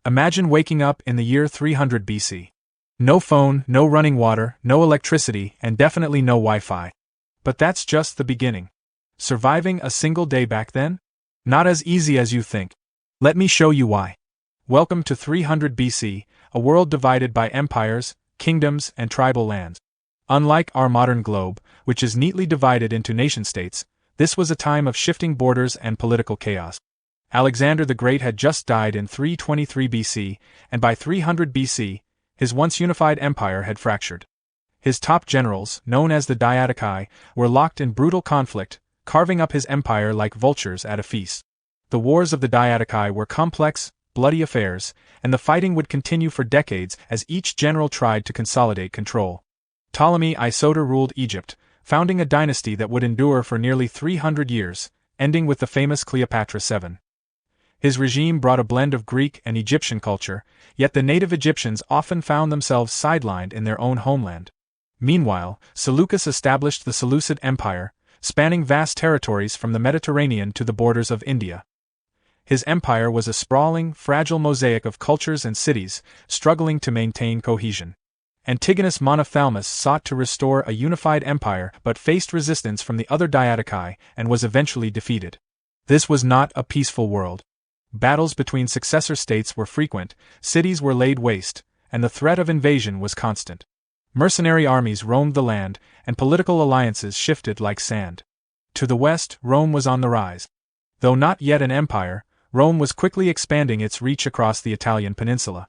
Imagine waking up in the year 300 BC. No phone, no running water, no electricity, and definitely no Wi-Fi. But that's just the beginning. Surviving a single day back then? Not as easy as you think. Let me show you why. Welcome to 300 BC, a world divided by empires, kingdoms, and tribal lands. Unlike our modern globe, which is neatly divided into nation-states, this was a time of shifting borders and political chaos. Alexander the Great had just died in 323 BC, and by 300 BC, his once unified empire had fractured. His top generals, known as the Diadochi, were locked in brutal conflict, carving up his empire like vultures at a feast. The wars of the Diadochi were complex, bloody affairs, and the fighting would continue for decades as each general tried to consolidate control. Ptolemy I Soter ruled Egypt, founding a dynasty that would endure for nearly 300 years, ending with the famous Cleopatra VII. His regime brought a blend of Greek and Egyptian culture, yet the native Egyptians often found themselves sidelined in their own homeland. Meanwhile, Seleucus established the Seleucid Empire, spanning vast territories from the Mediterranean to the borders of India. His empire was a sprawling, fragile mosaic of cultures and cities, struggling to maintain cohesion. Antigonus Monophthalmus sought to restore a unified empire but faced resistance from the other Diadochi and was eventually defeated. This was not a peaceful world. Battles between successor states were frequent, cities were laid waste, and the threat of invasion was constant. Mercenary armies roamed the land, and political alliances shifted like sand. To the west, Rome was on the rise. Though not yet an empire, Rome was quickly expanding its reach across the Italian peninsula.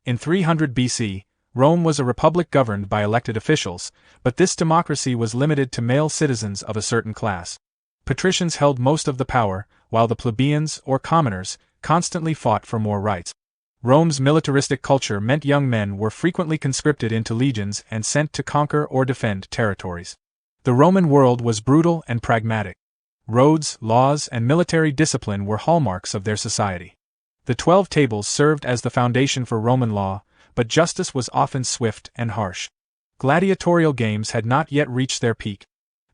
In 300 BC, Rome was a republic governed by elected officials, but this democracy was limited to male citizens of a certain class. Patricians held most of the power, while the plebeians, or commoners, constantly fought for more rights. Rome's militaristic culture meant young men were frequently conscripted into legions and sent to conquer or defend territories. The Roman world was brutal and pragmatic. Roads, laws, and military discipline were hallmarks of their society. The 12 Tables served as the foundation for Roman law, but justice was often swift and harsh. Gladiatorial games had not yet reached their peak,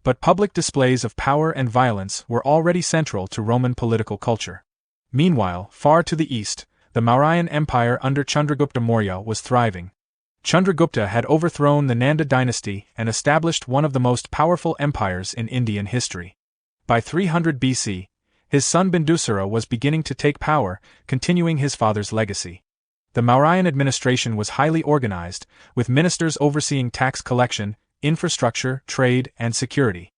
but public displays of power and violence were already central to Roman political culture. Meanwhile, far to the east, the Mauryan Empire under Chandragupta Maurya was thriving. Chandragupta had overthrown the Nanda dynasty and established one of the most powerful empires in Indian history. By 300 BC, his son Bindusara was beginning to take power, continuing his father's legacy. The Mauryan administration was highly organized, with ministers overseeing tax collection, infrastructure, trade, and security.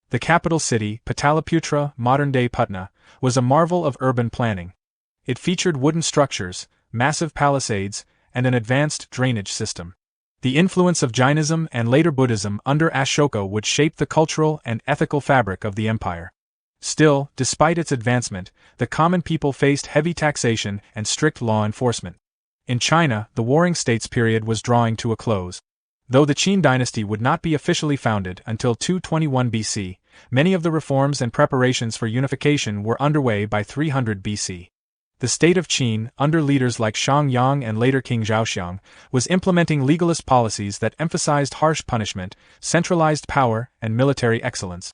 The capital city, Pataliputra, modern-day Patna, was a marvel of urban planning. It featured wooden structures, massive palisades, and an advanced drainage system. The influence of Jainism and later Buddhism under Ashoka would shape the cultural and ethical fabric of the empire. Still, despite its advancement, the common people faced heavy taxation and strict law enforcement. In China, the Warring States period was drawing to a close. Though the Qin dynasty would not be officially founded until 221 BC, many of the reforms and preparations for unification were underway by 300 BC. The state of Qin, under leaders like Shang Yang and later King Zhaoxiang, was implementing legalist policies that emphasized harsh punishment, centralized power, and military excellence.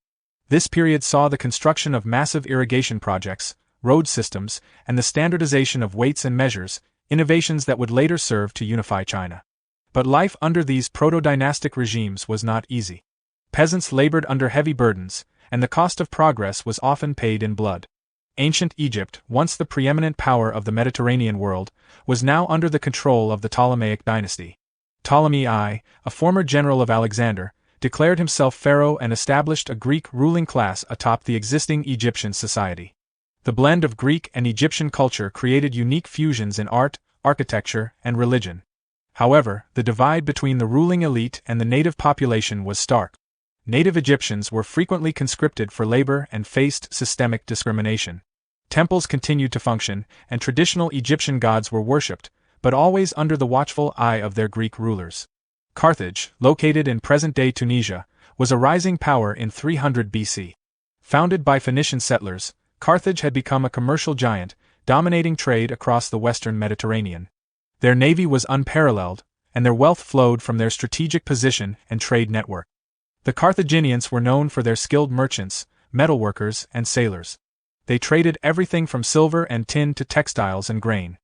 This period saw the construction of massive irrigation projects, road systems, and the standardization of weights and measures, innovations that would later serve to unify China. But life under these proto-dynastic regimes was not easy. Peasants labored under heavy burdens, and the cost of progress was often paid in blood. Ancient Egypt, once the preeminent power of the Mediterranean world, was now under the control of the Ptolemaic dynasty. Ptolemy I, a former general of Alexander, declared himself pharaoh and established a Greek ruling class atop the existing Egyptian society. The blend of Greek and Egyptian culture created unique fusions in art, architecture, and religion. However, the divide between the ruling elite and the native population was stark. Native Egyptians were frequently conscripted for labor and faced systemic discrimination. Temples continued to function, and traditional Egyptian gods were worshipped, but always under the watchful eye of their Greek rulers. Carthage, located in present-day Tunisia, was a rising power in 300 BC. Founded by Phoenician settlers, Carthage had become a commercial giant, dominating trade across the western Mediterranean. Their navy was unparalleled, and their wealth flowed from their strategic position and trade network. The Carthaginians were known for their skilled merchants, metalworkers, and sailors. They traded everything from silver and tin to textiles and grain.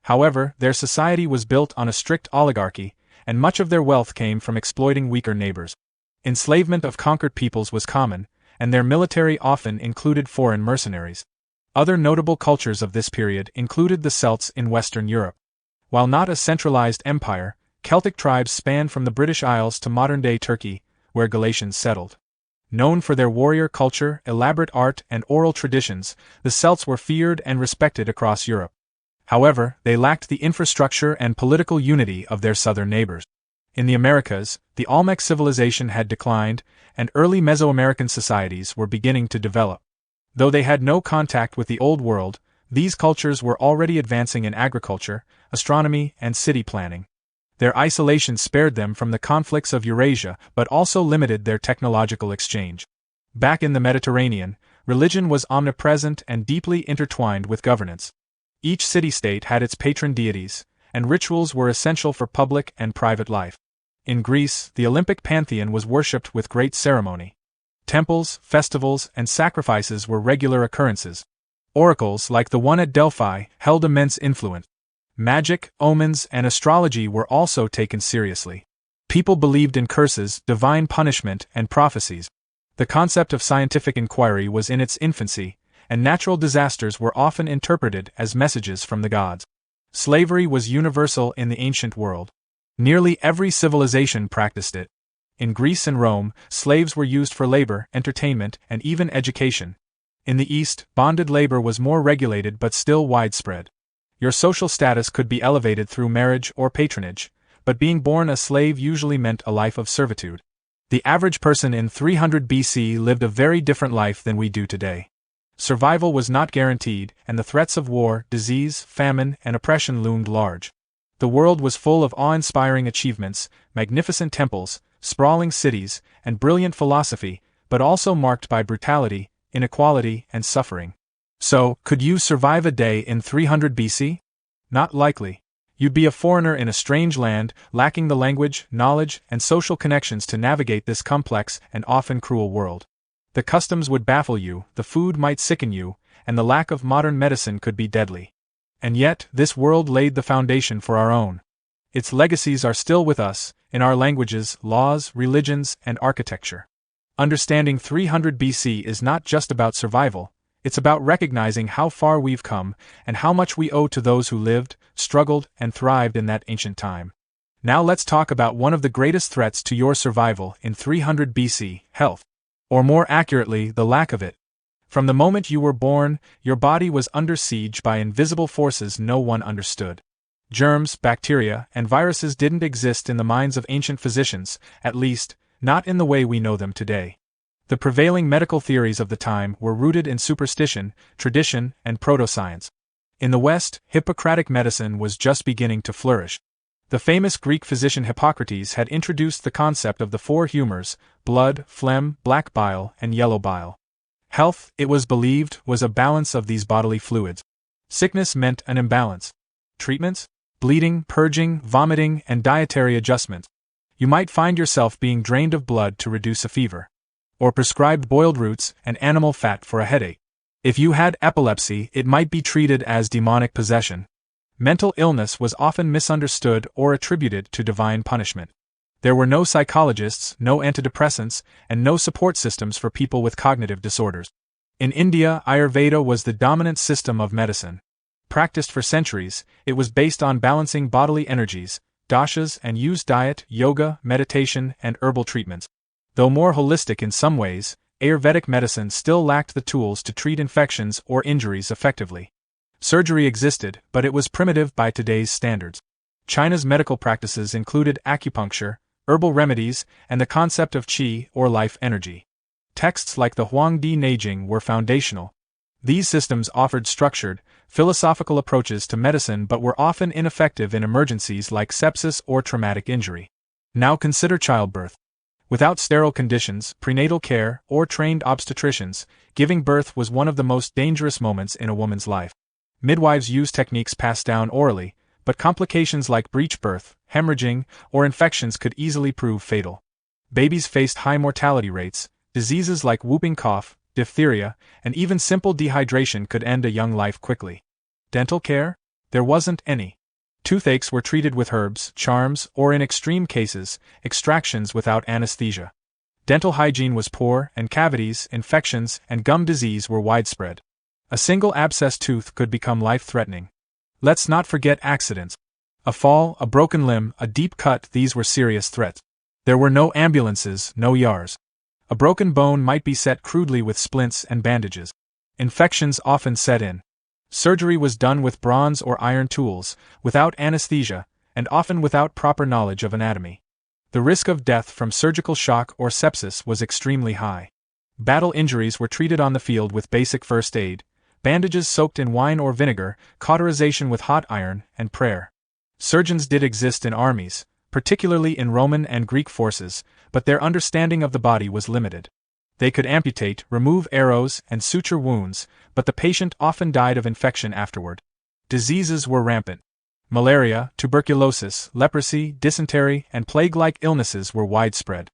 However, their society was built on a strict oligarchy, and much of their wealth came from exploiting weaker neighbors. Enslavement of conquered peoples was common, and their military often included foreign mercenaries. Other notable cultures of this period included the Celts in Western Europe. While not a centralized empire, Celtic tribes spanned from the British Isles to modern-day Turkey, where Galatians settled. Known for their warrior culture, elaborate art, and oral traditions, the Celts were feared and respected across Europe. However, they lacked the infrastructure and political unity of their southern neighbors. In the Americas, the Olmec civilization had declined, and early Mesoamerican societies were beginning to develop. Though they had no contact with the Old World, these cultures were already advancing in agriculture, astronomy, and city planning. Their isolation spared them from the conflicts of Eurasia but also limited their technological exchange. Back in the Mediterranean, religion was omnipresent and deeply intertwined with governance. Each city-state had its patron deities, and rituals were essential for public and private life. In Greece, the Olympic pantheon was worshipped with great ceremony. Temples, festivals, and sacrifices were regular occurrences. Oracles, like the one at Delphi, held immense influence. Magic, omens, and astrology were also taken seriously. People believed in curses, divine punishment, and prophecies. The concept of scientific inquiry was in its infancy, and natural disasters were often interpreted as messages from the gods. Slavery was universal in the ancient world. Nearly every civilization practiced it. In Greece and Rome, slaves were used for labor, entertainment, and even education. In the East, bonded labor was more regulated but still widespread. Your social status could be elevated through marriage or patronage, but being born a slave usually meant a life of servitude. The average person in 300 BC lived a very different life than we do today. Survival was not guaranteed, and the threats of war, disease, famine, and oppression loomed large. The world was full of awe-inspiring achievements, magnificent temples, sprawling cities, and brilliant philosophy, but also marked by brutality, inequality, and suffering. So, could you survive a day in 300 BC? Not likely. You'd be a foreigner in a strange land, lacking the language, knowledge, and social connections to navigate this complex and often cruel world. The customs would baffle you, the food might sicken you, and the lack of modern medicine could be deadly. And yet, this world laid the foundation for our own. Its legacies are still with us, in our languages, laws, religions, and architecture. Understanding 300 BC is not just about survival, it's about recognizing how far we've come and how much we owe to those who lived, struggled, and thrived in that ancient time. Now let's talk about one of the greatest threats to your survival in 300 BC, health. Or more accurately, the lack of it. From the moment you were born, your body was under siege by invisible forces no one understood. Germs, bacteria, and viruses didn't exist in the minds of ancient physicians, at least, not in the way we know them today. The prevailing medical theories of the time were rooted in superstition, tradition, and proto-science. In the West, Hippocratic medicine was just beginning to flourish. The famous Greek physician Hippocrates had introduced the concept of the four humors: blood, phlegm, black bile, and yellow bile. Health, it was believed, was a balance of these bodily fluids. Sickness meant an imbalance. Treatments? Bleeding, purging, vomiting, and dietary adjustments. You might find yourself being drained of blood to reduce a fever, or prescribed boiled roots and animal fat for a headache. If you had epilepsy, it might be treated as demonic possession. Mental illness was often misunderstood or attributed to divine punishment. There were no psychologists, no antidepressants, and no support systems for people with cognitive disorders. In India, Ayurveda was the dominant system of medicine. Practiced for centuries, it was based on balancing bodily energies, dashas, and used diet, yoga, meditation, and herbal treatments. Though more holistic in some ways, Ayurvedic medicine still lacked the tools to treat infections or injuries effectively. Surgery existed, but it was primitive by today's standards. China's medical practices included acupuncture, herbal remedies, and the concept of qi, or life energy. Texts like the Huangdi Neijing were foundational. These systems offered structured, philosophical approaches to medicine but were often ineffective in emergencies like sepsis or traumatic injury. Now consider childbirth. Without sterile conditions, prenatal care, or trained obstetricians, giving birth was one of the most dangerous moments in a woman's life. Midwives used techniques passed down orally, but complications like breech birth, hemorrhaging, or infections could easily prove fatal. Babies faced high mortality rates. Diseases like whooping cough, diphtheria, and even simple dehydration could end a young life quickly. Dental care? There wasn't any. Toothaches were treated with herbs, charms, or in extreme cases, extractions without anesthesia. Dental hygiene was poor, and cavities, infections, and gum disease were widespread. A single abscessed tooth could become life-threatening. Let's not forget accidents. A fall, a broken limb, a deep cut, these were serious threats. There were no ambulances, no ERs. A broken bone might be set crudely with splints and bandages. Infections often set in. Surgery was done with bronze or iron tools, without anesthesia, and often without proper knowledge of anatomy. The risk of death from surgical shock or sepsis was extremely high. Battle injuries were treated on the field with basic first aid, bandages soaked in wine or vinegar, cauterization with hot iron, and prayer. Surgeons did exist in armies, particularly in Roman and Greek forces, but their understanding of the body was limited. They could amputate, remove arrows, and suture wounds, but the patient often died of infection afterward. Diseases were rampant. Malaria, tuberculosis, leprosy, dysentery, and plague-like illnesses were widespread.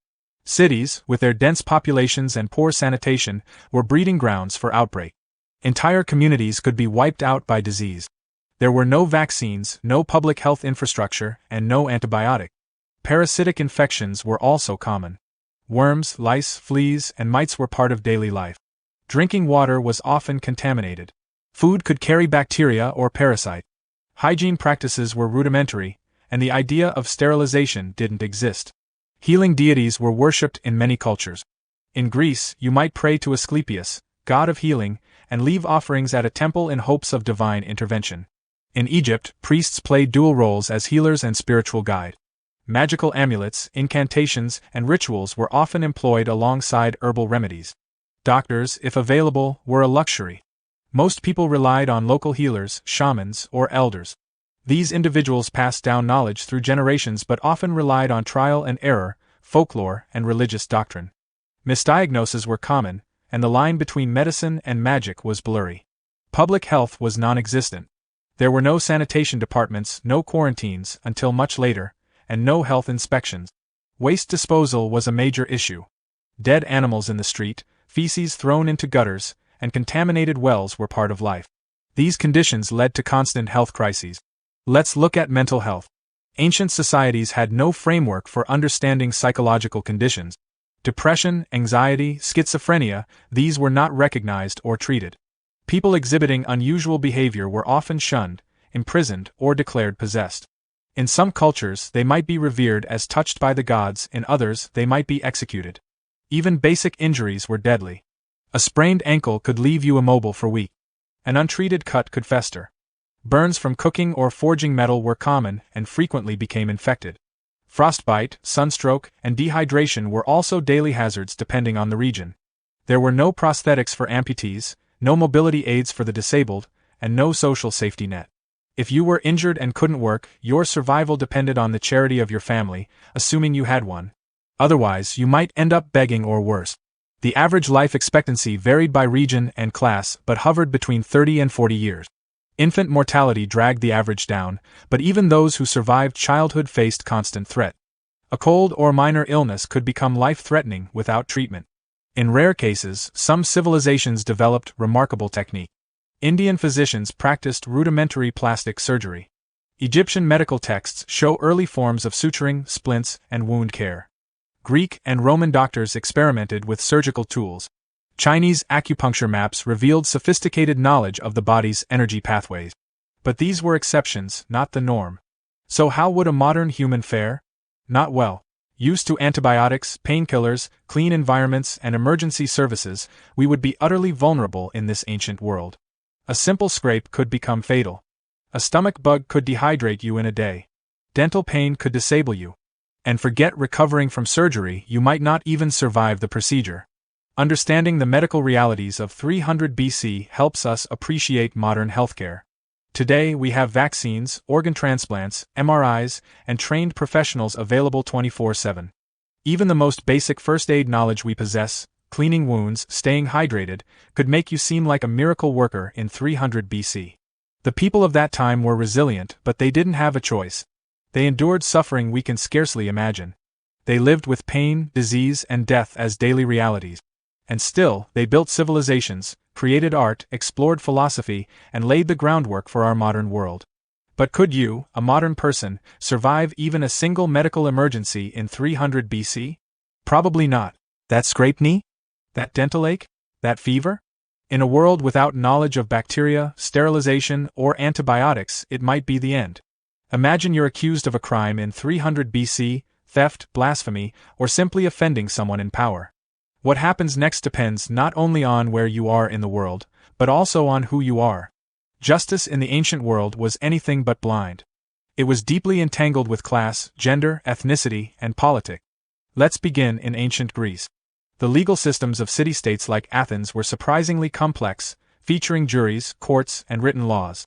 Cities, with their dense populations and poor sanitation, were breeding grounds for outbreak. Entire communities could be wiped out by disease. There were no vaccines, no public health infrastructure, and no antibiotic. Parasitic infections were also common. Worms, lice, fleas, and mites were part of daily life. Drinking water was often contaminated. Food could carry bacteria or parasite. Hygiene practices were rudimentary, and the idea of sterilization didn't exist. Healing deities were worshipped in many cultures. In Greece, you might pray to Asclepius, god of healing, and leave offerings at a temple in hopes of divine intervention. In Egypt, priests played dual roles as healers and spiritual guide. Magical amulets, incantations, and rituals were often employed alongside herbal remedies. Doctors, if available, were a luxury. Most people relied on local healers, shamans, or elders. These individuals passed down knowledge through generations but often relied on trial and error, folklore, and religious doctrine. Misdiagnoses were common, and the line between medicine and magic was blurry. Public health was non-existent. There were no sanitation departments, no quarantines until much later, and no health inspections. Waste disposal was a major issue. Dead animals in the street, feces thrown into gutters, and contaminated wells were part of life. These conditions led to constant health crises. Let's look at mental health. Ancient societies had no framework for understanding psychological conditions. Depression, anxiety, schizophrenia, these were not recognized or treated. People exhibiting unusual behavior were often shunned, imprisoned, or declared possessed. In some cultures, they might be revered as touched by the gods, in others, they might be executed. Even basic injuries were deadly. A sprained ankle could leave you immobile for weeks. An untreated cut could fester. Burns from cooking or forging metal were common and frequently became infected. Frostbite, sunstroke, and dehydration were also daily hazards depending on the region. There were no prosthetics for amputees, no mobility aids for the disabled, and no social safety net. If you were injured and couldn't work, your survival depended on the charity of your family, assuming you had one. Otherwise, you might end up begging or worse. The average life expectancy varied by region and class but hovered between 30 and 40 years. Infant mortality dragged the average down, but even those who survived childhood faced constant threat. A cold or minor illness could become life-threatening without treatment. In rare cases, some civilizations developed remarkable technique. Indian physicians practiced rudimentary plastic surgery. Egyptian medical texts show early forms of suturing, splints, and wound care. Greek and Roman doctors experimented with surgical tools. Chinese acupuncture maps revealed sophisticated knowledge of the body's energy pathways. But these were exceptions, not the norm. So how would a modern human fare? Not well. Used to antibiotics, painkillers, clean environments, and emergency services, we would be utterly vulnerable in this ancient world. A simple scrape could become fatal. A stomach bug could dehydrate you in a day. Dental pain could disable you. And forget recovering from surgery, you might not even survive the procedure. Understanding the medical realities of 300 BC helps us appreciate modern healthcare. Today we have vaccines, organ transplants, MRIs, and trained professionals available 24/7. Even the most basic first aid knowledge we possess, cleaning wounds, staying hydrated, could make you seem like a miracle worker in 300 BC. The people of that time were resilient, but they didn't have a choice. They endured suffering we can scarcely imagine. They lived with pain, disease, and death as daily realities. And still, they built civilizations, created art, explored philosophy, and laid the groundwork for our modern world. But could you, a modern person, survive even a single medical emergency in 300 BC? Probably not. That scraped knee? That dental ache? That fever? In a world without knowledge of bacteria, sterilization, or antibiotics, it might be the end. Imagine you're accused of a crime in 300 BC, theft, blasphemy, or simply offending someone in power. What happens next depends not only on where you are in the world, but also on who you are. Justice in the ancient world was anything but blind. It was deeply entangled with class, gender, ethnicity, and politics. Let's begin in ancient Greece. The legal systems of city-states like Athens were surprisingly complex, featuring juries, courts, and written laws.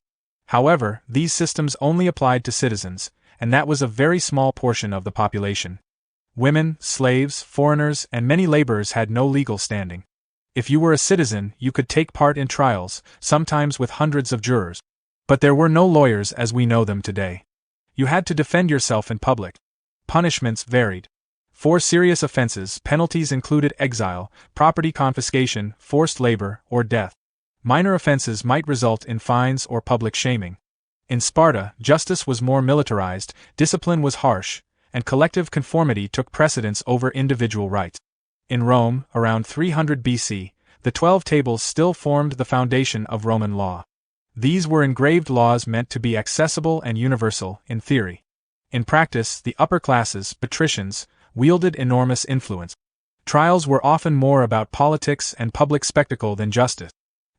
However, these systems only applied to citizens, and that was a very small portion of the population. Women, slaves, foreigners, and many laborers had no legal standing. If you were a citizen, you could take part in trials, sometimes with hundreds of jurors. But there were no lawyers as we know them today. You had to defend yourself in public. Punishments varied. For serious offenses, penalties included exile, property confiscation, forced labor, or death. Minor offenses might result in fines or public shaming. In Sparta, justice was more militarized, discipline was harsh, and collective conformity took precedence over individual rights. In Rome, around 300 BC, the 12 Tables still formed the foundation of Roman law. These were engraved laws meant to be accessible and universal, in theory. In practice, the upper classes, patricians, wielded enormous influence. Trials were often more about politics and public spectacle than justice.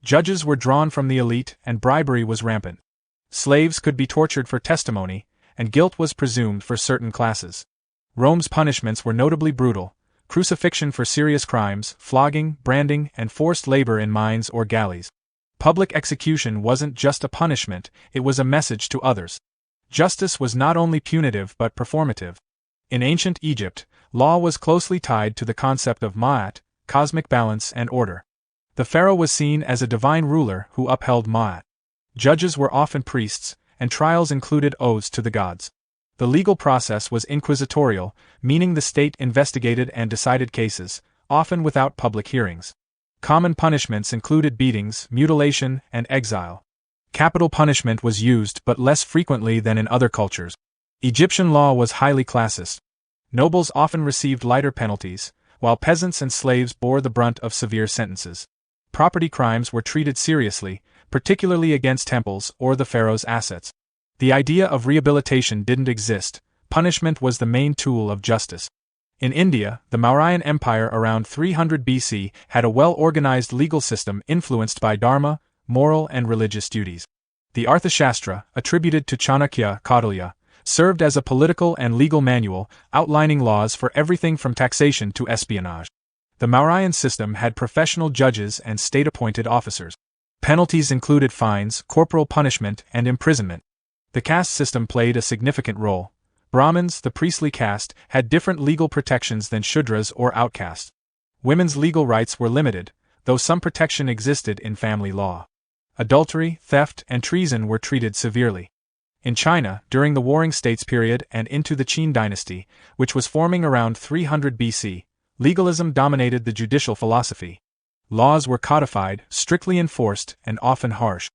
Judges were drawn from the elite, and bribery was rampant. Slaves could be tortured for testimony, and guilt was presumed for certain classes. Rome's punishments were notably brutal: crucifixion for serious crimes, flogging, branding, and forced labor in mines or galleys. Public execution wasn't just a punishment, it was a message to others. Justice was not only punitive but performative. In ancient Egypt, law was closely tied to the concept of ma'at, cosmic balance and order. The pharaoh was seen as a divine ruler who upheld ma'at. Judges were often priests, and trials included oaths to the gods. The legal process was inquisitorial, meaning the state investigated and decided cases, often without public hearings. Common punishments included beatings, mutilation, and exile. Capital punishment was used but less frequently than in other cultures. Egyptian law was highly classist. Nobles often received lighter penalties, while peasants and slaves bore the brunt of severe sentences. Property crimes were treated seriously, particularly against temples or the pharaoh's assets. The idea of rehabilitation didn't exist, punishment was the main tool of justice. In India, the Mauryan Empire around 300 BC had a well-organized legal system influenced by dharma, moral and religious duties. The Arthashastra, attributed to Chanakya Kautilya, served as a political and legal manual, outlining laws for everything from taxation to espionage. The Mauryan system had professional judges and state-appointed officers. Penalties included fines, corporal punishment, and imprisonment. The caste system played a significant role. Brahmins, the priestly caste, had different legal protections than Shudras or outcasts. Women's legal rights were limited, though some protection existed in family law. Adultery, theft, and treason were treated severely. In China, during the Warring States period and into the Qin dynasty, which was forming around 300 BC, legalism dominated the judicial philosophy. Laws were codified, strictly enforced, and often harsh.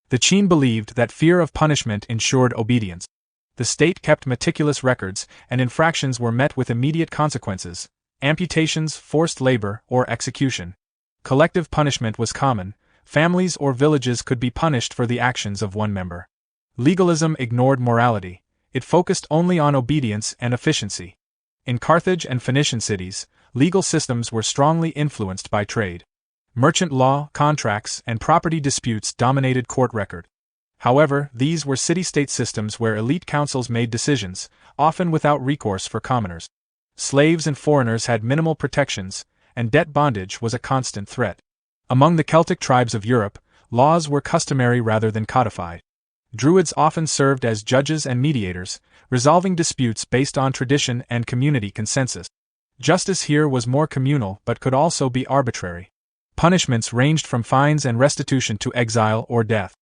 The Qin believed that fear of punishment ensured obedience. The state kept meticulous records, and infractions were met with immediate consequences: amputations, forced labor, or execution. Collective punishment was common. Families or villages could be punished for the actions of one member. Legalism ignored morality. It focused only on obedience and efficiency. In Carthage and Phoenician cities, legal systems were strongly influenced by trade. Merchant law, contracts, and property disputes dominated court record. However, these were city-state systems where elite councils made decisions, often without recourse for commoners. Slaves and foreigners had minimal protections, and debt bondage was a constant threat. Among the Celtic tribes of Europe, laws were customary rather than codified. Druids often served as judges and mediators, resolving disputes based on tradition and community consensus. Justice here was more communal but could also be arbitrary. Punishments ranged from fines and restitution to exile or death.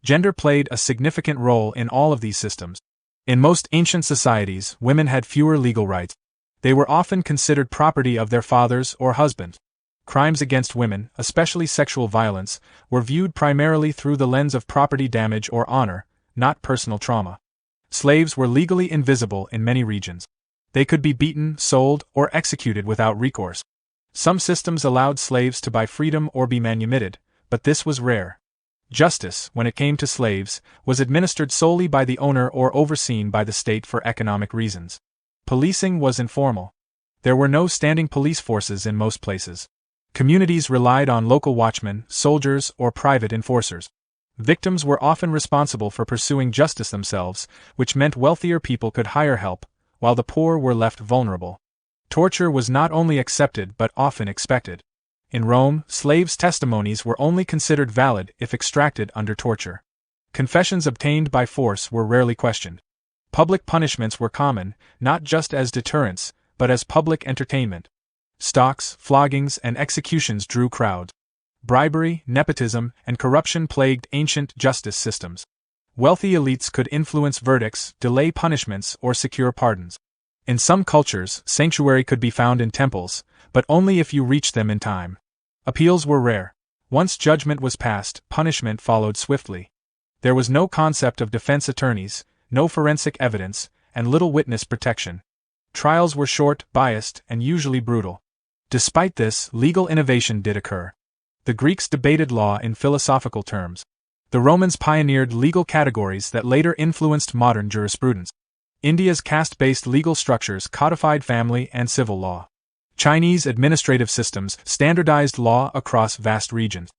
Gender played a significant role in all of these systems. In most ancient societies, women had fewer legal rights. They were often considered property of their fathers or husbands. Crimes against women, especially sexual violence, were viewed primarily through the lens of property damage or honor, not personal trauma. Slaves were legally invisible in many regions. They could be beaten, sold, or executed without recourse. Some systems allowed slaves to buy freedom or be manumitted, but this was rare. Justice, when it came to slaves, was administered solely by the owner or overseen by the state for economic reasons. Policing was informal. There were no standing police forces in most places. Communities relied on local watchmen, soldiers, or private enforcers. Victims were often responsible for pursuing justice themselves, which meant wealthier people could hire help, while the poor were left vulnerable. Torture was not only accepted but often expected. In Rome, slaves' testimonies were only considered valid if extracted under torture. Confessions obtained by force were rarely questioned. Public punishments were common, not just as deterrence, but as public entertainment. Stocks, floggings, and executions drew crowds. Bribery, nepotism, and corruption plagued ancient justice systems. Wealthy elites could influence verdicts, delay punishments, or secure pardons. In some cultures, sanctuary could be found in temples, but only if you reached them in time. Appeals were rare. Once judgment was passed, punishment followed swiftly. There was no concept of defense attorneys, no forensic evidence, and little witness protection. Trials were short, biased, and usually brutal. Despite this, legal innovation did occur. The Greeks debated law in philosophical terms. The Romans pioneered legal categories that later influenced modern jurisprudence. India's caste-based legal structures codified family and civil law. Chinese administrative systems standardized law across vast regions.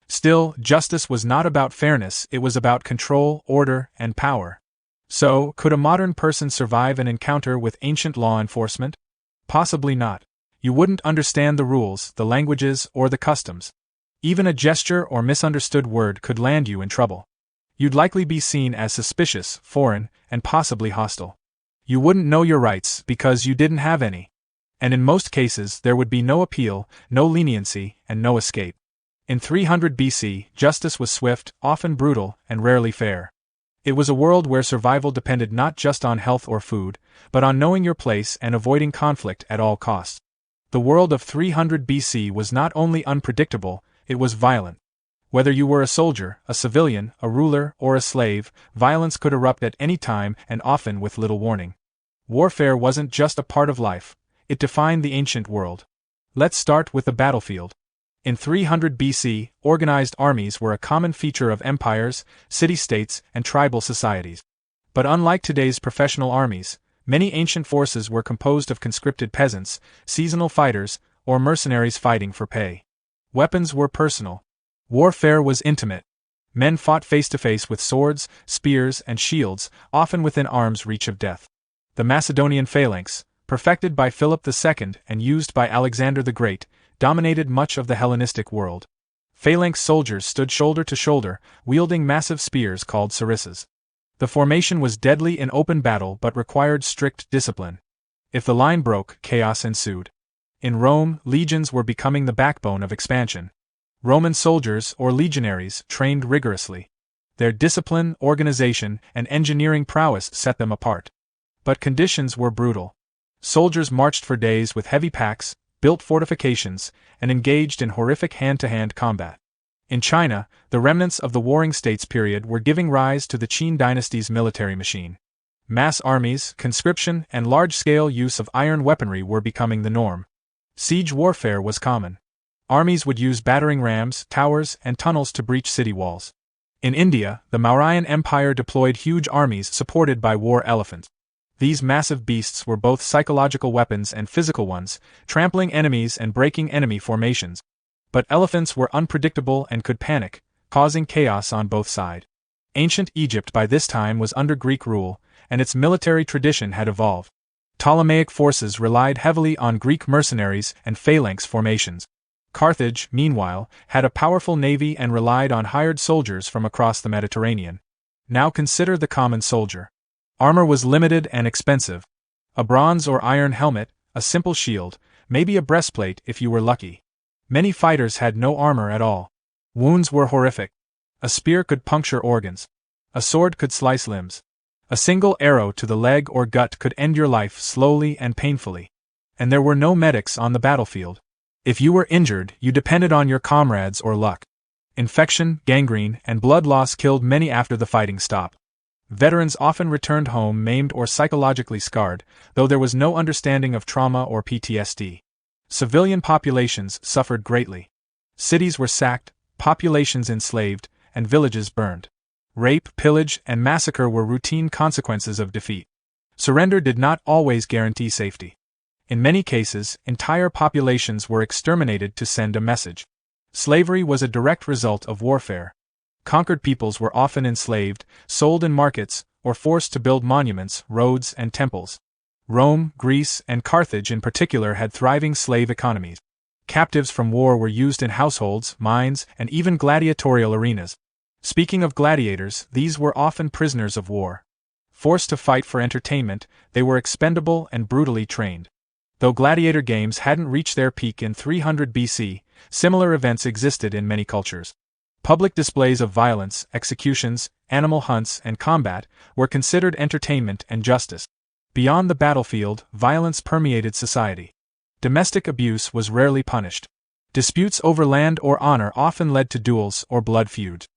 Still, justice was not about fairness, it was about control, order, and power. So, could a modern person survive an encounter with ancient law enforcement? Possibly not. You wouldn't understand the rules, the languages, or the customs. Even a gesture or misunderstood word could land you in trouble. You'd likely be seen as suspicious, foreign, and possibly hostile. You wouldn't know your rights because you didn't have any. And in most cases there would be no appeal, no leniency, and no escape. In 300 BC, justice was swift, often brutal, and rarely fair. It was a world where survival depended not just on health or food, but on knowing your place and avoiding conflict at all costs. The world of 300 BC was not only unpredictable, it was violent. Whether you were a soldier, a civilian, a ruler, or a slave, violence could erupt at any time and often with little warning. Warfare wasn't just a part of life, it defined the ancient world. Let's start with the battlefield. In 300 BC, organized armies were a common feature of empires, city-states, and tribal societies. But unlike today's professional armies, many ancient forces were composed of conscripted peasants, seasonal fighters, or mercenaries fighting for pay. Weapons were personal. Warfare was intimate. Men fought face-to-face with swords, spears, and shields, often within arm's reach of death. The Macedonian phalanx, perfected by Philip II and used by Alexander the Great, dominated much of the Hellenistic world. Phalanx soldiers stood shoulder to shoulder, wielding massive spears called sarissas. The formation was deadly in open battle but required strict discipline. If the line broke, chaos ensued. In Rome, legions were becoming the backbone of expansion. Roman soldiers, or legionaries, trained rigorously. Their discipline, organization, and engineering prowess set them apart. But conditions were brutal. Soldiers marched for days with heavy packs, built fortifications, and engaged in horrific hand-to-hand combat. In China, the remnants of the Warring States period were giving rise to the Qin dynasty's military machine. Mass armies, conscription, and large-scale use of iron weaponry were becoming the norm. Siege warfare was common. Armies would use battering rams, towers, and tunnels to breach city walls. In India, the Mauryan Empire deployed huge armies supported by war elephants. These massive beasts were both psychological weapons and physical ones, trampling enemies and breaking enemy formations. But elephants were unpredictable and could panic, causing chaos on both sides. Ancient Egypt by this time was under Greek rule, and its military tradition had evolved. Ptolemaic forces relied heavily on Greek mercenaries and phalanx formations. Carthage, meanwhile, had a powerful navy and relied on hired soldiers from across the Mediterranean. Now consider the common soldier. Armor was limited and expensive. A bronze or iron helmet, a simple shield, maybe a breastplate if you were lucky. Many fighters had no armor at all. Wounds were horrific. A spear could puncture organs. A sword could slice limbs. A single arrow to the leg or gut could end your life slowly and painfully. And there were no medics on the battlefield. If you were injured, you depended on your comrades or luck. Infection, gangrene, and blood loss killed many after the fighting stopped. Veterans often returned home maimed or psychologically scarred, though there was no understanding of trauma or PTSD. Civilian populations suffered greatly. Cities were sacked, populations enslaved, and villages burned. Rape, pillage, and massacre were routine consequences of defeat. Surrender did not always guarantee safety. In many cases, entire populations were exterminated to send a message. Slavery was a direct result of warfare. Conquered peoples were often enslaved, sold in markets, or forced to build monuments, roads, and temples. Rome, Greece, and Carthage in particular had thriving slave economies. Captives from war were used in households, mines, and even gladiatorial arenas. Speaking of gladiators, these were often prisoners of war. Forced to fight for entertainment, they were expendable and brutally trained. Though gladiator games hadn't reached their peak in 300 BC, similar events existed in many cultures. Public displays of violence, executions, animal hunts, and combat were considered entertainment and justice. Beyond the battlefield, violence permeated society. Domestic abuse was rarely punished. Disputes over land or honor often led to duels or blood feuds.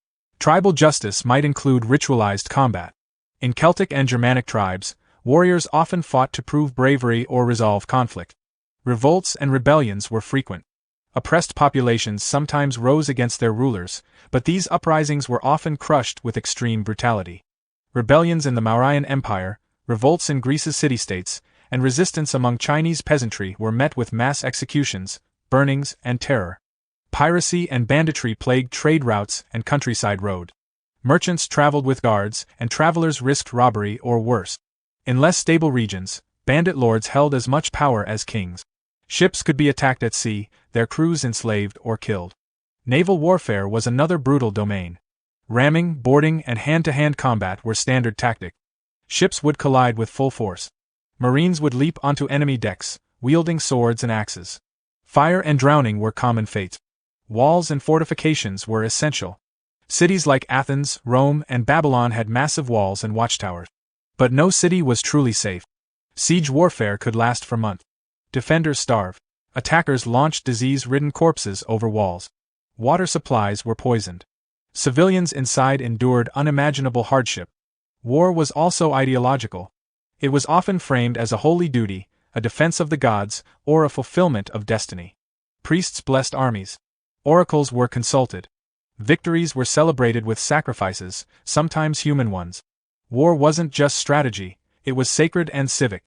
Tribal justice might include ritualized combat. In Celtic and Germanic tribes, warriors often fought to prove bravery or resolve conflict. Revolts and rebellions were frequent. Oppressed populations sometimes rose against their rulers, but these uprisings were often crushed with extreme brutality. Rebellions in the Mauryan Empire, revolts in Greece's city-states, and resistance among Chinese peasantry were met with mass executions, burnings, and terror. Piracy and banditry plagued trade routes and countryside road. Merchants traveled with guards, and travelers risked robbery or worse. In less stable regions, bandit lords held as much power as kings. Ships could be attacked at sea, their crews enslaved or killed. Naval warfare was another brutal domain. Ramming, boarding, and hand-to-hand combat were standard tactics. Ships would collide with full force. Marines would leap onto enemy decks, wielding swords and axes. Fire and drowning were common fates. Walls and fortifications were essential. Cities like Athens, Rome, and Babylon had massive walls and watchtowers. But no city was truly safe. Siege warfare could last for months. Defenders starved. Attackers launched disease-ridden corpses over walls. Water supplies were poisoned. Civilians inside endured unimaginable hardship. War was also ideological. It was often framed as a holy duty, a defense of the gods, or a fulfillment of destiny. Priests blessed armies. Oracles were consulted. Victories were celebrated with sacrifices, sometimes human ones. War wasn't just strategy, it was sacred and civic.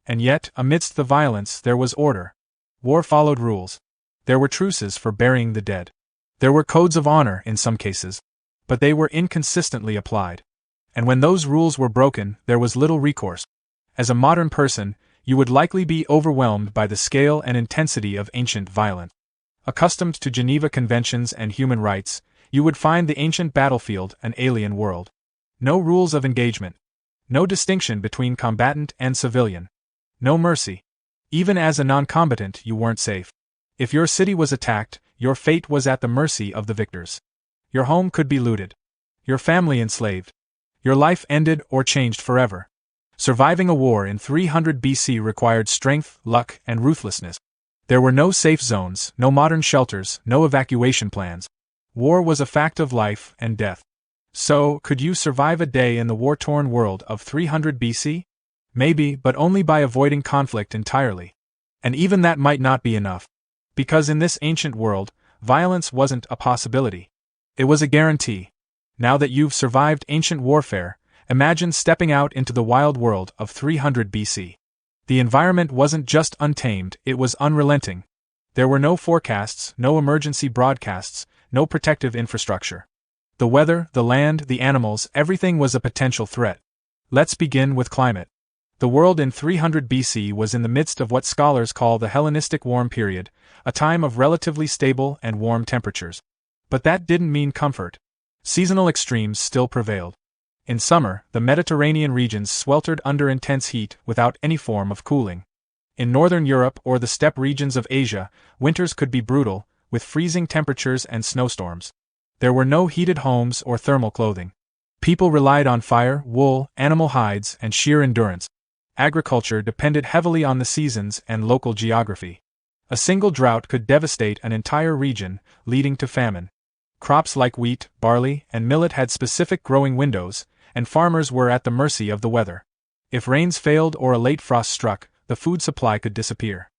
And yet, amidst the violence, there was order. War followed rules. There were truces for burying the dead. There were codes of honor in some cases. But they were inconsistently applied. And when those rules were broken, there was little recourse. As a modern person, you would likely be overwhelmed by the scale and intensity of ancient violence. Accustomed to Geneva Conventions and human rights, you would find the ancient battlefield an alien world. No rules of engagement. No distinction between combatant and civilian. No mercy. Even as a non-combatant, you weren't safe. If your city was attacked, your fate was at the mercy of the victors. Your home could be looted. Your family enslaved. Your life ended or changed forever. Surviving a war in 300 BC required strength, luck, and ruthlessness. There were no safe zones, no modern shelters, no evacuation plans. War was a fact of life and death. So, could you survive a day in the war-torn world of 300 BC? Maybe, but only by avoiding conflict entirely. And even that might not be enough. Because in this ancient world, violence wasn't a possibility. It was a guarantee. Now that you've survived ancient warfare, imagine stepping out into the wild world of 300 BC. The environment wasn't just untamed, it was unrelenting. There were no forecasts, no emergency broadcasts, no protective infrastructure. The weather, the land, the animals, everything was a potential threat. Let's begin with climate. The world in 300 BC was in the midst of what scholars call the Hellenistic warm period, a time of relatively stable and warm temperatures. But that didn't mean comfort. Seasonal extremes still prevailed. In summer, the Mediterranean regions sweltered under intense heat without any form of cooling. In northern Europe or the steppe regions of Asia, winters could be brutal, with freezing temperatures and snowstorms. There were no heated homes or thermal clothing. People relied on fire, wool, animal hides, and sheer endurance. Agriculture depended heavily on the seasons and local geography. A single drought could devastate an entire region, leading to famine. Crops like wheat, barley, and millet had specific growing windows, and farmers were at the mercy of the weather. If rains failed or a late frost struck, the food supply could disappear.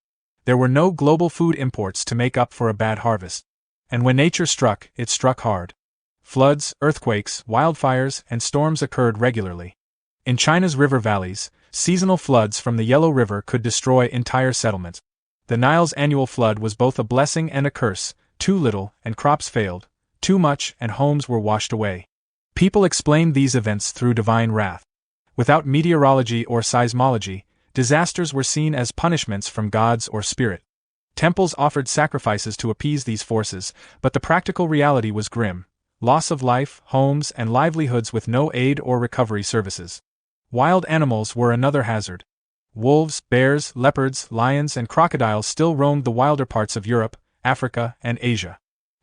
There were no global food imports to make up for a bad harvest. And when nature struck, it struck hard. Floods, earthquakes, wildfires, and storms occurred regularly. In China's river valleys, seasonal floods from the Yellow River could destroy entire settlements. The Nile's annual flood was both a blessing and a curse. Too little, and crops failed. Too much, and homes were washed away. People explained these events through divine wrath. Without meteorology or seismology, disasters were seen as punishments from gods or spirit. Temples offered sacrifices to appease these forces, but the practical reality was grim: loss of life, homes, and livelihoods with no aid or recovery services. Wild animals were another hazard. Wolves, bears, leopards, lions, and crocodiles still roamed the wilder parts of Europe, Africa, and Asia.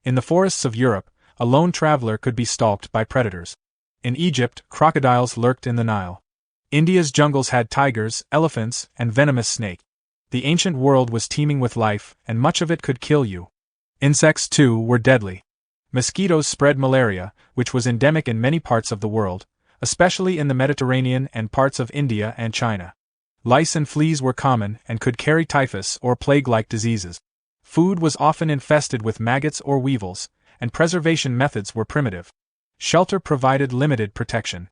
In the forests of Europe, a lone traveler could be stalked by predators. In Egypt, crocodiles lurked in the Nile. India's jungles had tigers, elephants, and venomous snakes. The ancient world was teeming with life, and much of it could kill you. Insects, too, were deadly. Mosquitoes spread malaria, which was endemic in many parts of the world, especially in the Mediterranean and parts of India and China. Lice and fleas were common and could carry typhus or plague-like diseases. Food was often infested with maggots or weevils, and preservation methods were primitive. Shelter provided limited protection.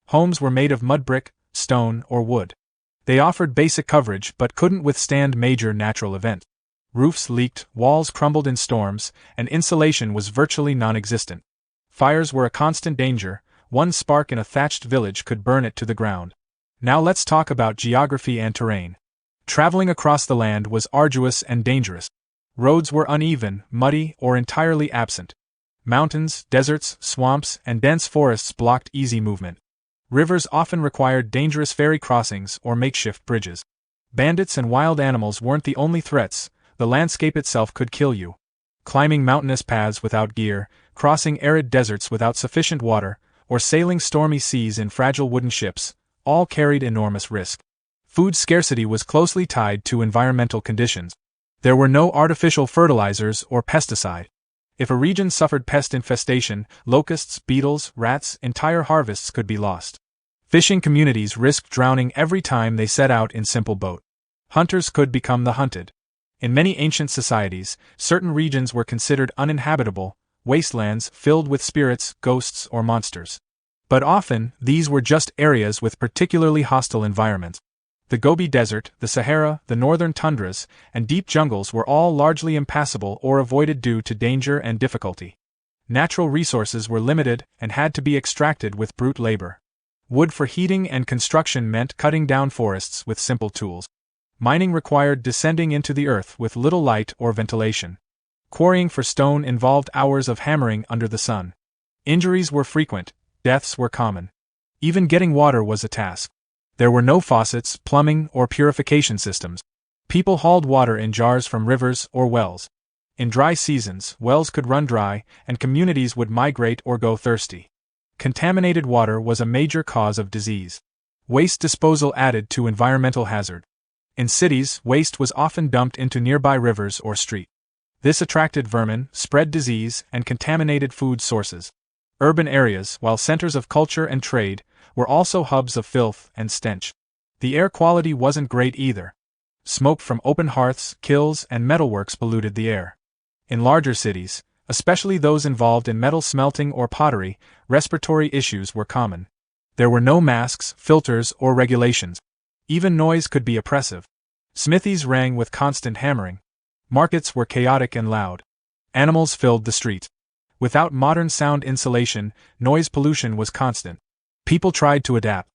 Homes were made of mud brick, stone, or wood. They offered basic coverage but couldn't withstand major natural events. Roofs leaked, walls crumbled in storms, and insulation was virtually non-existent. Fires were a constant danger. One spark in a thatched village could burn it to the ground. Now let's talk about geography and terrain. Traveling across the land was arduous and dangerous. Roads were uneven, muddy, or entirely absent. Mountains, deserts, swamps, and dense forests blocked easy movement. Rivers often required dangerous ferry crossings or makeshift bridges. Bandits and wild animals weren't the only threats. The landscape itself could kill you. Climbing mountainous paths without gear, crossing arid deserts without sufficient water, or sailing stormy seas in fragile wooden ships, all carried enormous risk. Food scarcity was closely tied to environmental conditions. There were no artificial fertilizers or pesticides. If a region suffered pest infestation, locusts, beetles, rats, entire harvests could be lost. Fishing communities risked drowning every time they set out in simple boat. Hunters could become the hunted. In many ancient societies, certain regions were considered uninhabitable, wastelands filled with spirits, ghosts, or monsters. But often, these were just areas with particularly hostile environments. The Gobi Desert, the Sahara, the northern tundras, and deep jungles were all largely impassable or avoided due to danger and difficulty. Natural resources were limited and had to be extracted with brute labor. Wood for heating and construction meant cutting down forests with simple tools. Mining required descending into the earth with little light or ventilation. Quarrying for stone involved hours of hammering under the sun. Injuries were frequent, deaths were common. Even getting water was a task. There were no faucets, plumbing, or purification systems. People hauled water in jars from rivers or wells. In dry seasons, wells could run dry, and communities would migrate or go thirsty. Contaminated water was a major cause of disease. Waste disposal added to environmental hazard. In cities, waste was often dumped into nearby rivers or streets. This attracted vermin, spread disease, and contaminated food sources. Urban areas, while centers of culture and trade, were also hubs of filth and stench. The air quality wasn't great either. Smoke from open hearths, kilns, and metalworks polluted the air. In larger cities, especially those involved in metal smelting or pottery, respiratory issues were common. There were no masks, filters, or regulations. Even noise could be oppressive. Smithies rang with constant hammering. Markets were chaotic and loud. Animals filled the streets. Without modern sound insulation, noise pollution was constant. People tried to adapt.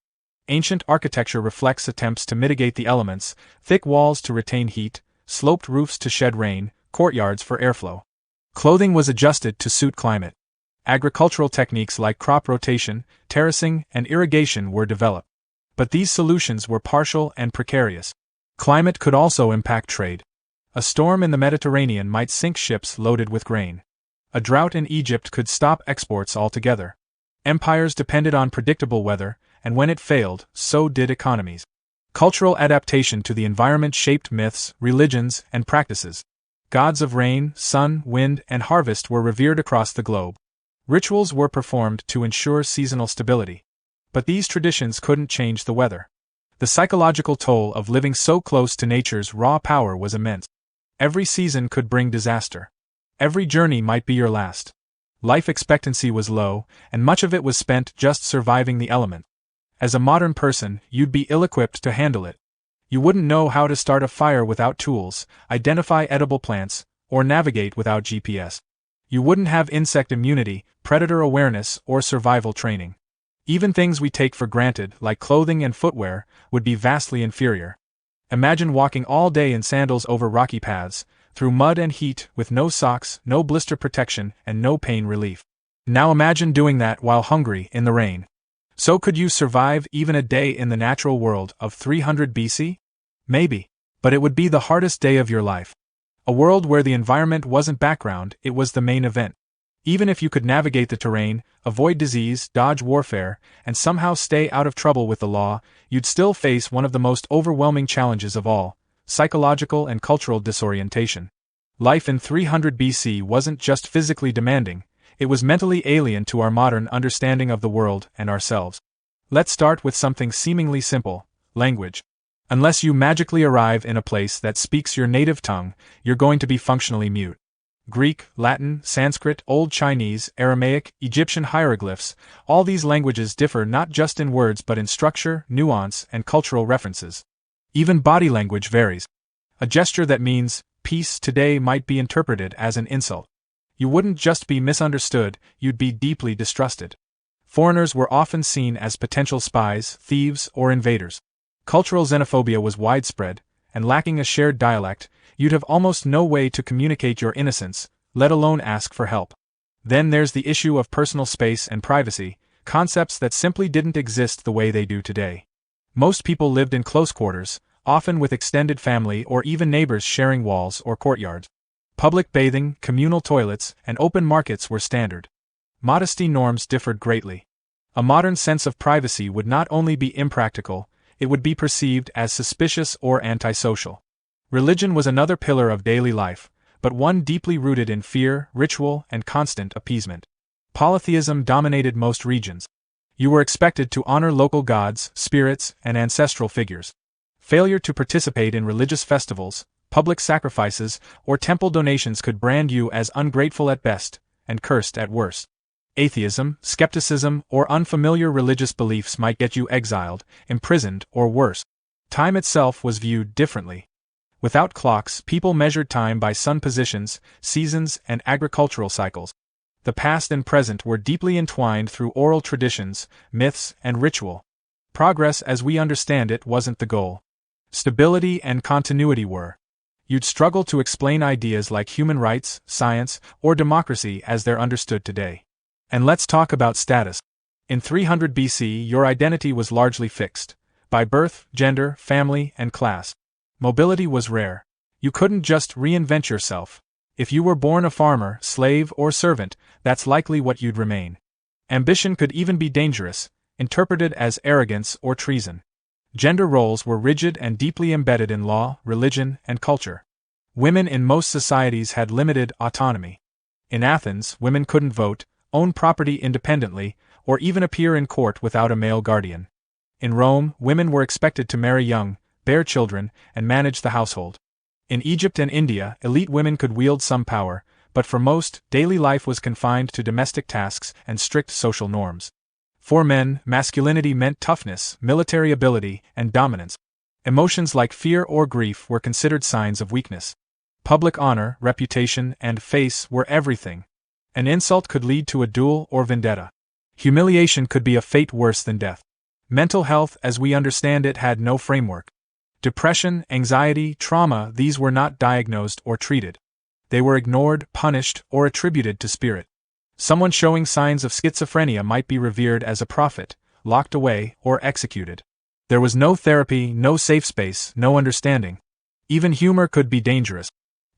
Ancient architecture reflects attempts to mitigate the elements: thick walls to retain heat, sloped roofs to shed rain, courtyards for airflow. Clothing was adjusted to suit climate. Agricultural techniques like crop rotation, terracing, and irrigation were developed. But these solutions were partial and precarious. Climate could also impact trade. A storm in the Mediterranean might sink ships loaded with grain. A drought in Egypt could stop exports altogether. Empires depended on predictable weather, and when it failed, so did economies. Cultural adaptation to the environment shaped myths, religions, and practices. Gods of rain, sun, wind, and harvest were revered across the globe. Rituals were performed to ensure seasonal stability. But these traditions couldn't change the weather. The psychological toll of living so close to nature's raw power was immense. Every season could bring disaster. Every journey might be your last. Life expectancy was low, and much of it was spent just surviving the element. As a modern person, you'd be ill-equipped to handle it. You wouldn't know how to start a fire without tools, identify edible plants, or navigate without GPS. You wouldn't have insect immunity, predator awareness, or survival training. Even things we take for granted, like clothing and footwear, would be vastly inferior. Imagine walking all day in sandals over rocky paths, through mud and heat, with no socks, no blister protection, and no pain relief. Now imagine doing that while hungry in the rain. So could you survive even a day in the natural world of 300 BC? Maybe. But it would be the hardest day of your life. A world where the environment wasn't background, it was the main event. Even if you could navigate the terrain, avoid disease, dodge warfare, and somehow stay out of trouble with the law, you'd still face one of the most overwhelming challenges of all: psychological and cultural disorientation. Life in 300 BC wasn't just physically demanding, it was mentally alien to our modern understanding of the world and ourselves. Let's start with something seemingly simple: language. Unless you magically arrive in a place that speaks your native tongue, you're going to be functionally mute. Greek, Latin, Sanskrit, Old Chinese, Aramaic, Egyptian hieroglyphs, all these languages differ not just in words but in structure, nuance, and cultural references. Even body language varies. A gesture that means peace today might be interpreted as an insult. You wouldn't just be misunderstood, you'd be deeply distrusted. Foreigners were often seen as potential spies, thieves, or invaders. Cultural xenophobia was widespread, and lacking a shared dialect, you'd have almost no way to communicate your innocence, let alone ask for help. Then there's the issue of personal space and privacy, concepts that simply didn't exist the way they do today. Most people lived in close quarters, often with extended family or even neighbors sharing walls or courtyards. Public bathing, communal toilets, and open markets were standard. Modesty norms differed greatly. A modern sense of privacy would not only be impractical, it would be perceived as suspicious or antisocial. Religion was another pillar of daily life, but one deeply rooted in fear, ritual, and constant appeasement. Polytheism dominated most regions. You were expected to honor local gods, spirits, and ancestral figures. Failure to participate in religious festivals, public sacrifices, or temple donations could brand you as ungrateful at best, and cursed at worst. Atheism, skepticism, or unfamiliar religious beliefs might get you exiled, imprisoned, or worse. Time itself was viewed differently. Without clocks, people measured time by sun positions, seasons, and agricultural cycles. The past and present were deeply entwined through oral traditions, myths, and ritual. Progress as we understand it wasn't the goal. Stability and continuity were. You'd struggle to explain ideas like human rights, science, or democracy as they're understood today. And let's talk about status. In 300 BC, your identity was largely fixed by birth, gender, family, and class. Mobility was rare. You couldn't just reinvent yourself. If you were born a farmer, slave, or servant, that's likely what you'd remain. Ambition could even be dangerous, interpreted as arrogance or treason. Gender roles were rigid and deeply embedded in law, religion, and culture. Women in most societies had limited autonomy. In Athens, women couldn't vote, own property independently, or even appear in court without a male guardian. In Rome, women were expected to marry young, bear children, and manage the household. In Egypt and India, elite women could wield some power, but for most, daily life was confined to domestic tasks and strict social norms. For men, masculinity meant toughness, military ability, and dominance. Emotions like fear or grief were considered signs of weakness. Public honor, reputation, and face were everything. An insult could lead to a duel or vendetta. Humiliation could be a fate worse than death. Mental health, as we understand it, had no framework. Depression, anxiety, trauma, these were not diagnosed or treated. They were ignored, punished, or attributed to spirit. Someone showing signs of schizophrenia might be revered as a prophet, locked away, or executed. There was no therapy, no safe space, no understanding. Even humor could be dangerous.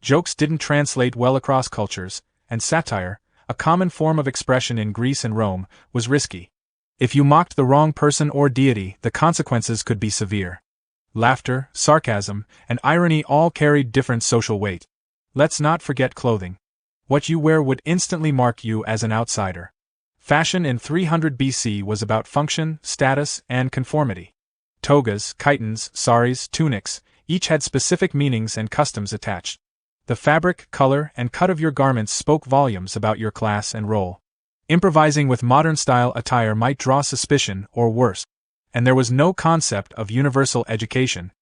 Jokes didn't translate well across cultures, and satire, a common form of expression in Greece and Rome, was risky. If you mocked the wrong person or deity, the consequences could be severe. Laughter, sarcasm, and irony all carried different social weight. Let's not forget clothing. What you wear would instantly mark you as an outsider. Fashion in 300 BC was about function, status, and conformity. Togas, chitons, saris, tunics, each had specific meanings and customs attached. The fabric, color, and cut of your garments spoke volumes about your class and role. Improvising with modern-style attire might draw suspicion, or worse. And there was no concept of universal education.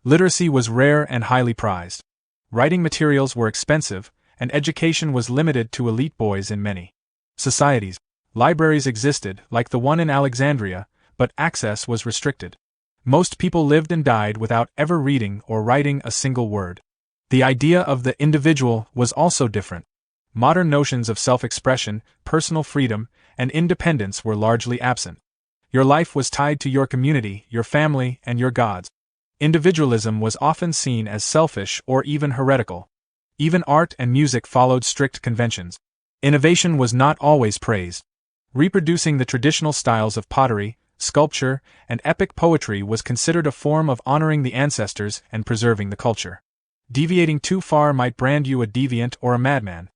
Literacy was rare and highly prized. Writing materials were expensive, and education was limited to elite boys in many societies. Libraries existed, like the one in Alexandria, but access was restricted. Most people lived and died without ever reading or writing a single word. The idea of the individual was also different. Modern notions of self-expression, personal freedom, and independence were largely absent. Your life was tied to your community, your family, and your gods. Individualism was often seen as selfish or even heretical. Even art and music followed strict conventions. Innovation was not always praised. Reproducing the traditional styles of pottery, sculpture, and epic poetry was considered a form of honoring the ancestors and preserving the culture. Deviating too far might brand you a deviant or a madman.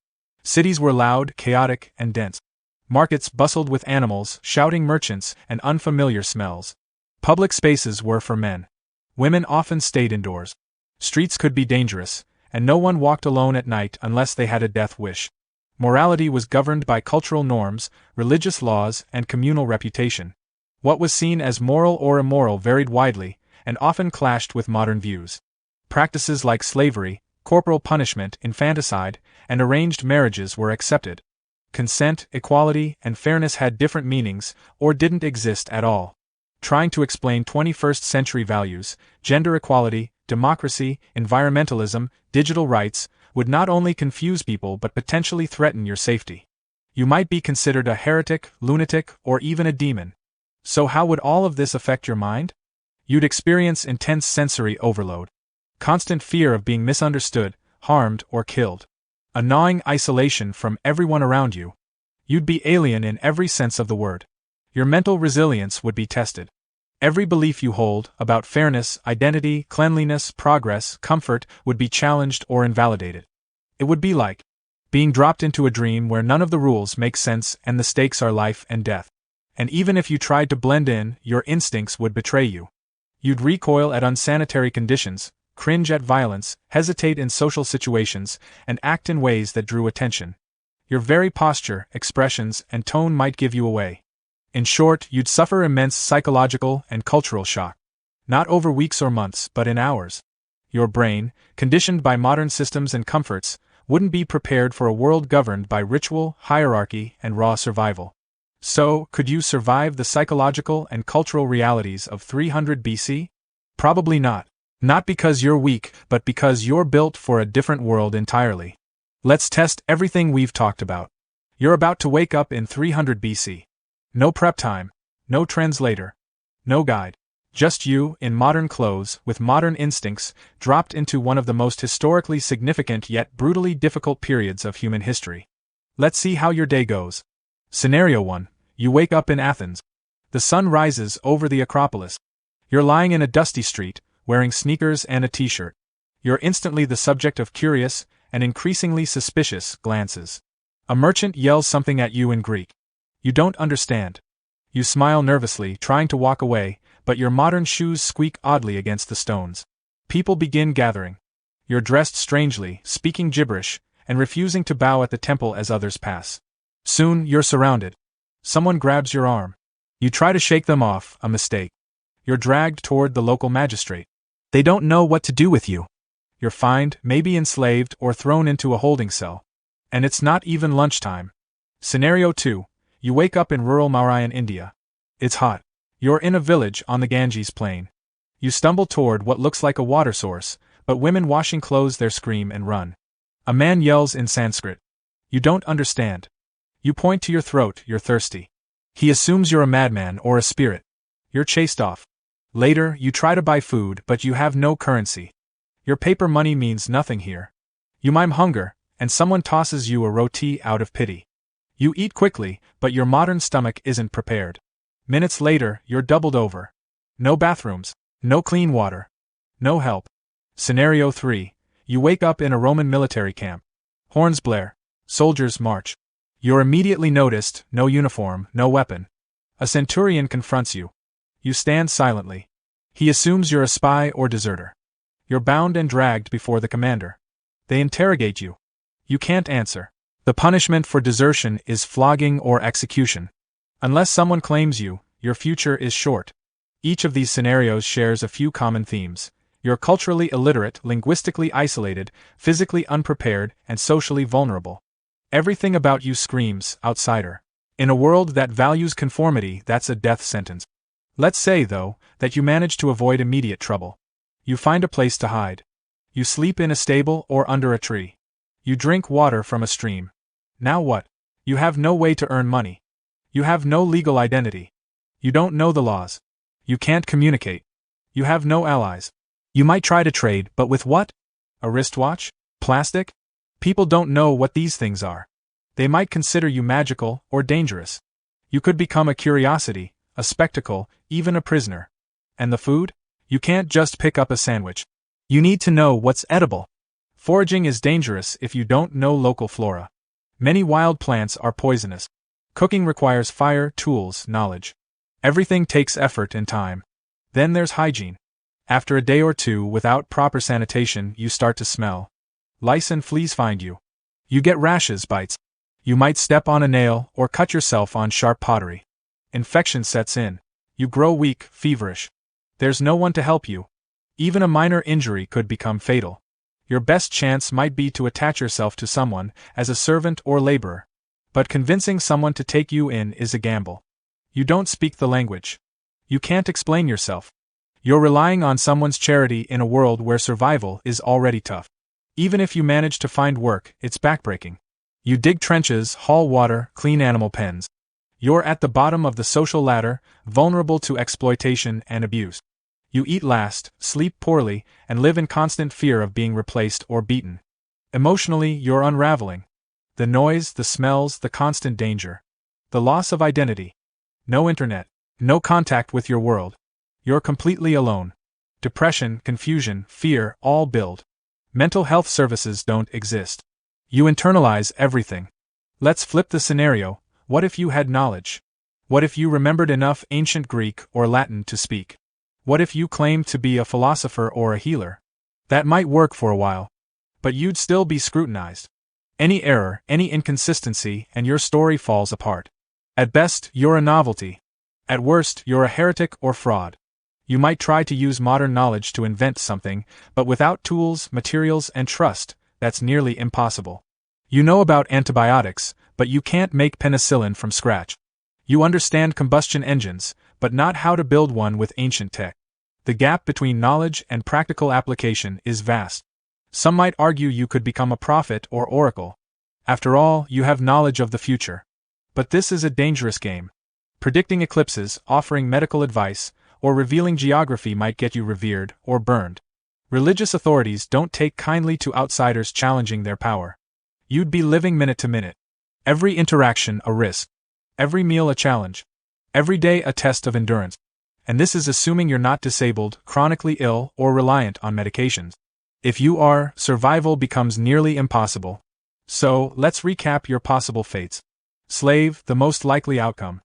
Cities were loud, chaotic, and dense. Markets bustled with animals, shouting merchants, and unfamiliar smells. Public spaces were for men. Women often stayed indoors. Streets could be dangerous, and no one walked alone at night unless they had a death wish. Morality was governed by cultural norms, religious laws, and communal reputation. What was seen as moral or immoral varied widely, and often clashed with modern views. Practices like slavery, corporal punishment, infanticide, and arranged marriages were accepted. Consent, equality, and fairness had different meanings, or didn't exist at all. Trying to explain 21st century values, gender equality, democracy, environmentalism, digital rights, would not only confuse people but potentially threaten your safety. You might be considered a heretic, lunatic, or even a demon. So how would all of this affect your mind? You'd experience intense sensory overload. Constant fear of being misunderstood, harmed, or killed. A gnawing isolation from everyone around you. You'd be alien in every sense of the word. Your mental resilience would be tested. Every belief you hold about fairness, identity, cleanliness, progress, comfort would be challenged or invalidated. It would be like being dropped into a dream where none of the rules make sense and the stakes are life and death. And even if you tried to blend in, your instincts would betray you. You'd recoil at unsanitary conditions, cringe at violence, hesitate in social situations, and act in ways that drew attention. Your very posture, expressions, and tone might give you away. In short, you'd suffer immense psychological and cultural shock. Not over weeks or months, but in hours. Your brain, conditioned by modern systems and comforts, wouldn't be prepared for a world governed by ritual, hierarchy, and raw survival. So, could you survive the psychological and cultural realities of 300 BC? Probably not. Not because you're weak, but because you're built for a different world entirely. Let's test everything we've talked about. You're about to wake up in 300 BC. No prep time, no translator, no guide. Just you, in modern clothes, with modern instincts, dropped into one of the most historically significant yet brutally difficult periods of human history. Let's see how your day goes. Scenario 1. You wake up in Athens. The sun rises over the Acropolis. You're lying in a dusty street, wearing sneakers and a t-shirt. You're instantly the subject of curious, and increasingly suspicious, glances. A merchant yells something at you in Greek. You don't understand. You smile nervously, trying to walk away, but your modern shoes squeak oddly against the stones. People begin gathering. You're dressed strangely, speaking gibberish, and refusing to bow at the temple as others pass. Soon, you're surrounded. Someone grabs your arm. You try to shake them off, a mistake. You're dragged toward the local magistrate. They don't know what to do with you. You're fined, maybe enslaved, or thrown into a holding cell. And it's not even lunchtime. Scenario 2. You wake up in rural Mauryan, India. It's hot. You're in a village on the Ganges plain. You stumble toward what looks like a water source, but women washing clothes there scream and run. A man yells in Sanskrit. You don't understand. You point to your throat, you're thirsty. He assumes you're a madman or a spirit. You're chased off. Later, you try to buy food, but you have no currency. Your paper money means nothing here. You mime hunger, and someone tosses you a roti out of pity. You eat quickly, but your modern stomach isn't prepared. Minutes later, you're doubled over. No bathrooms, no clean water, no help. Scenario 3. You wake up in a Roman military camp. Horns blare. Soldiers march. You're immediately noticed, no uniform, no weapon. A centurion confronts you. You stand silently. He assumes you're a spy or deserter. You're bound and dragged before the commander. They interrogate you. You can't answer. The punishment for desertion is flogging or execution. Unless someone claims you, your future is short. Each of these scenarios shares a few common themes. You're culturally illiterate, linguistically isolated, physically unprepared, and socially vulnerable. Everything about you screams outsider. In a world that values conformity, that's a death sentence. Let's say, though, that you manage to avoid immediate trouble. You find a place to hide. You sleep in a stable or under a tree. You drink water from a stream. Now what? You have no way to earn money. You have no legal identity. You don't know the laws. You can't communicate. You have no allies. You might try to trade, but with what? A wristwatch? Plastic? People don't know what these things are. They might consider you magical or dangerous. You could become a curiosity, a spectacle, even a prisoner. And the food? You can't just pick up a sandwich. You need to know what's edible. Foraging is dangerous if you don't know local flora. Many wild plants are poisonous. Cooking requires fire, tools, knowledge. Everything takes effort and time. Then there's hygiene. After a day or two without proper sanitation, you start to smell. Lice and fleas find you. You get rashes, bites. You might step on a nail or cut yourself on sharp pottery. Infection sets in. You grow weak, feverish. There's no one to help you. Even a minor injury could become fatal. Your best chance might be to attach yourself to someone, as a servant or laborer. But convincing someone to take you in is a gamble. You don't speak the language. You can't explain yourself. You're relying on someone's charity in a world where survival is already tough. Even if you manage to find work, it's backbreaking. You dig trenches, haul water, clean animal pens. You're at the bottom of the social ladder, vulnerable to exploitation and abuse. You eat last, sleep poorly, and live in constant fear of being replaced or beaten. Emotionally, you're unraveling. The noise, the smells, the constant danger. The loss of identity. No internet. No contact with your world. You're completely alone. Depression, confusion, fear, all build. Mental health services don't exist. You internalize everything. Let's flip the scenario. What if you had knowledge? What if you remembered enough ancient Greek or Latin to speak? What if you claimed to be a philosopher or a healer? That might work for a while. But you'd still be scrutinized. Any error, any inconsistency, and your story falls apart. At best, you're a novelty. At worst, you're a heretic or fraud. You might try to use modern knowledge to invent something, but without tools, materials, and trust, that's nearly impossible. You know about antibiotics, but you can't make penicillin from scratch. You understand combustion engines, but not how to build one with ancient tech. The gap between knowledge and practical application is vast. Some might argue you could become a prophet or oracle. After all, you have knowledge of the future. But this is a dangerous game. Predicting eclipses, offering medical advice, or revealing geography might get you revered or burned. Religious authorities don't take kindly to outsiders challenging their power. You'd be living minute to minute. Every interaction a risk. Every meal a challenge. Every day a test of endurance. And this is assuming you're not disabled, chronically ill, or reliant on medications. If you are, survival becomes nearly impossible. So, let's recap your possible fates. Slave, the most likely outcome.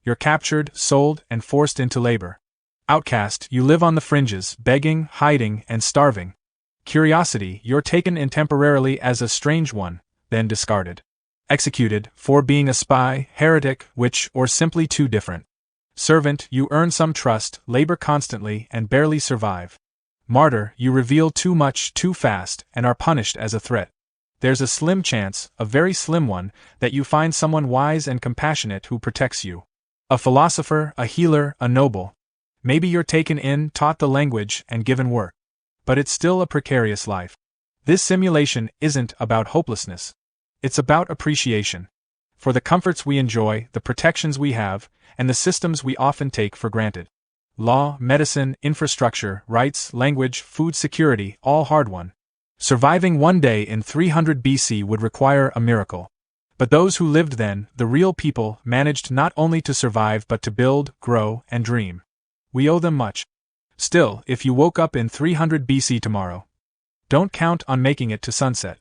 You're captured, sold, and forced into labor. Outcast, you live on the fringes, begging, hiding, and starving. Curiosity, you're taken in temporarily as a strange one, then discarded. Executed, for being a spy, heretic, witch, or simply too different. Servant, you earn some trust, labor constantly, and barely survive. Martyr, you reveal too much, too fast, and are punished as a threat. There's a slim chance, a very slim one, that you find someone wise and compassionate who protects you. A philosopher, a healer, a noble. Maybe you're taken in, taught the language, and given work. But it's still a precarious life. This simulation isn't about hopelessness. It's about appreciation. For the comforts we enjoy, the protections we have, and the systems we often take for granted. Law, medicine, infrastructure, rights, language, food security, all hard-won. Surviving one day in 300 BC would require a miracle. But those who lived then, the real people, managed not only to survive but to build, grow, and dream. We owe them much. Still, if you woke up in 300 BC tomorrow, don't count on making it to sunset.